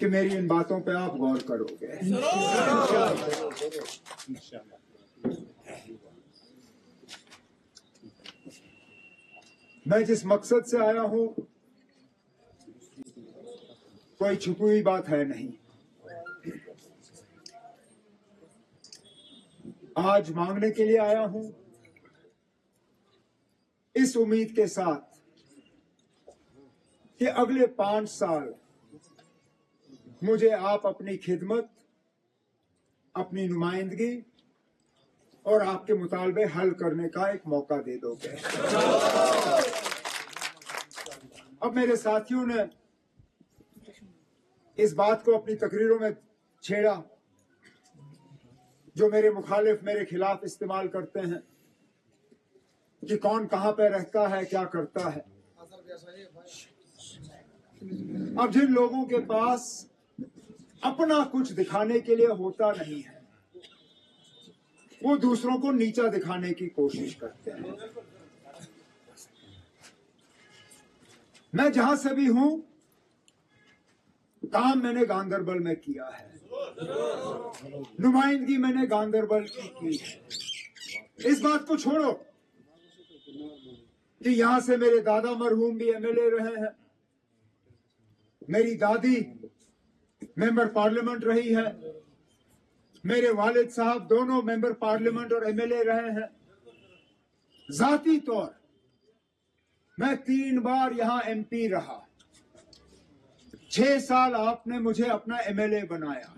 کہ میری ان باتوں پہ آپ غور کروگے. میں جس مقصد سے آیا ہوں کوئی چھپی ہوئی بات ہے نہیں. آج مانگنے کے لیے آیا ہوں اس امید کے ساتھ کہ اگلے 5 سال مجھے آپ اپنی خدمت، اپنی نمائندگی اور آپ کے مطالبے حل کرنے کا ایک موقع دے دو گے. اب میرے ساتھیوں نے اس بات کو اپنی تقریروں میں چھیڑا جو میرے مخالف میرے خلاف استعمال کرتے ہیں کہ کون کہاں پہ رہتا ہے، کیا کرتا ہے. اب جن لوگوں کے پاس اپنا کچھ دکھانے کے لیے ہوتا نہیں ہے وہ دوسروں کو نیچا دکھانے کی کوشش کرتے ہیں. میں جہاں سے بھی ہوں کام میں نے گاندربل میں کیا ہے، نمائندگی میں نے گاندربل کی ہے. اس بات کو چھوڑو کہ یہاں سے میرے دادا مرحوم بھی MLA رہے ہیں، میری دادی ممبر پارلیمنٹ رہی ہے، میرے والد صاحب دونوں ممبر پارلیمنٹ اور MLA رہے ہیں. ذاتی طور میں 3 بار یہاں MP رہا. 6 سال آپ نے مجھے اپنا MLA بنایا.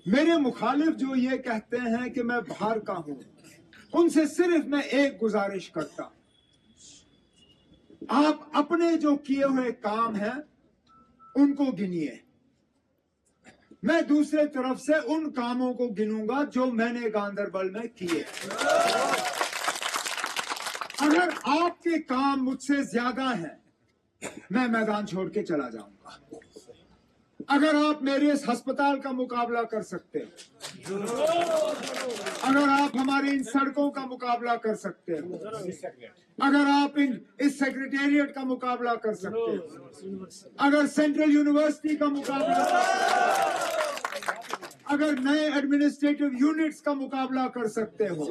میرے مخالف جو یہ کہتے ہیں کہ میں باہر کا ہوں، ان سے صرف میں ایک گزارش کرتا ہوں، آپ اپنے جو کیے ہوئے کام ہیں ان کو گنیے. میں دوسرے طرف سے ان کاموں کو گنوں گا جو میں نے گاندربل میں کیے. اگر آپ کے کام مجھ سے زیادہ ہیں میں میدان چھوڑ کے چلا جاؤں گا. اگر آپ میرے اس ہسپتال کا مقابلہ کر سکتے ہو، اگر آپ ہماری ان سڑکوں کا مقابلہ کر سکتے ہو، اگر آپ اس سیکریٹریٹ کا مقابلہ کر سکتے ہو، اگر سینٹرل یونیورسٹی کا مقابلہ کر سکتے ہو، اگر نئے ایڈمنسٹریٹو یونٹس کا مقابلہ کر سکتے ہو،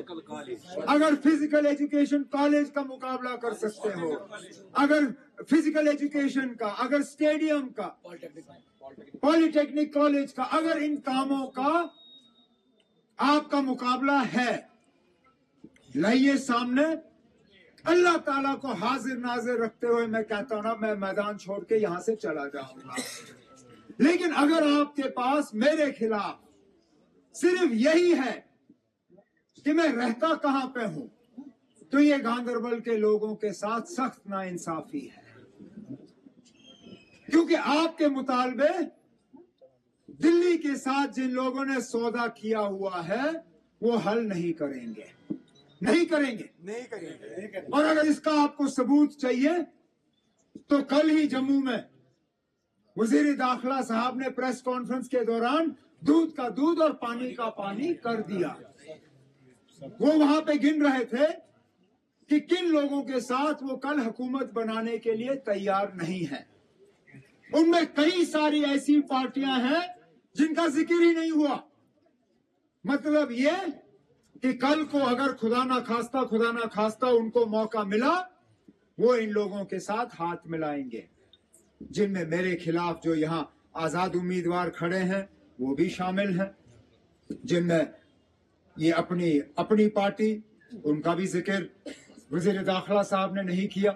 اگر فزیکل ایجوکیشن کالج کا مقابلہ کر سکتے ہو، اگر فزیکل ایجوکیشن کا، اگر اسٹیڈیم کا، پالی ٹیکنک کالج کا، اگر ان کاموں کا آپ کا مقابلہ ہے، لائیے سامنے. اللہ تعالیٰ کو حاضر ناظر رکھتے ہوئے میں کہتا ہوں نا، میں میدان چھوڑ کے یہاں سے چلا جاؤں گا. لیکن اگر آپ کے پاس میرے خلاف صرف یہی ہے کہ میں رہتا کہاں پہ ہوں، تو یہ گاندربل کے لوگوں کے ساتھ سخت ناانصافی ہے. کیونکہ آپ کے مطالبے دلی کے ساتھ جن لوگوں نے سودا کیا ہوا ہے وہ حل نہیں کریں گے، نہیں کریں گے. اور اگر اس کا آپ کو ثبوت چاہیے تو کل ہی جموں میں وزیر داخلہ صاحب نے پریس کانفرنس کے دوران دودھ کا دودھ اور پانی کا پانی کر دیا. وہ وہاں پہ گن رہے تھے کہ کن لوگوں کے ساتھ وہ کل حکومت بنانے کے لیے تیار نہیں ہے. ان میں کئی ساری ایسی پارٹیاں ہیں جن کا ذکر ہی نہیں ہوا. مطلب یہ کہ کل کو اگر خدا نہ خواستہ ان کو موقع ملا وہ ان لوگوں کے ساتھ ہاتھ ملائیں گے، جن میں میرے خلاف جو یہاں آزاد امیدوار کھڑے ہیں وہ بھی شامل ہیں، جن میں یہ اپنی پارٹی، ان کا بھی ذکر وزیر داخلہ صاحب نے نہیں کیا.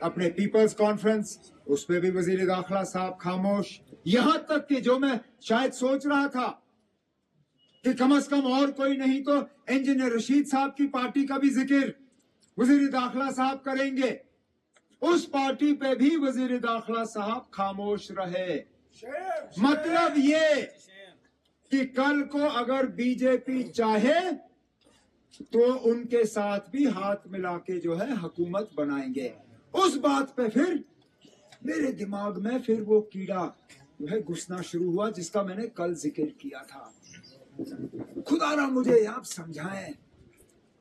اپنے پیپلز کانفرنس اس پہ بھی وزیر داخلہ صاحب خاموش. یہاں تک کہ جو میں شاید سوچ رہا تھا کہ کم از کم اور کوئی نہیں تو انجینئر رشید صاحب کی پارٹی کا بھی ذکر وزیر داخلہ صاحب کریں گے، اس پارٹی پہ بھی وزیر داخلہ صاحب خاموش رہے. مطلب یہ کہ کل کو اگر BJP چاہے تو ان کے ساتھ بھی ہاتھ ملا کے جو ہے حکومت بنائیں گے. اس بات پہ پھر میرے دماغ میں پھر وہ کیڑا جو ہے گھسنا شروع ہوا جس کا میں نے کل ذکر کیا تھا. خدا را مجھے آپ سمجھائیں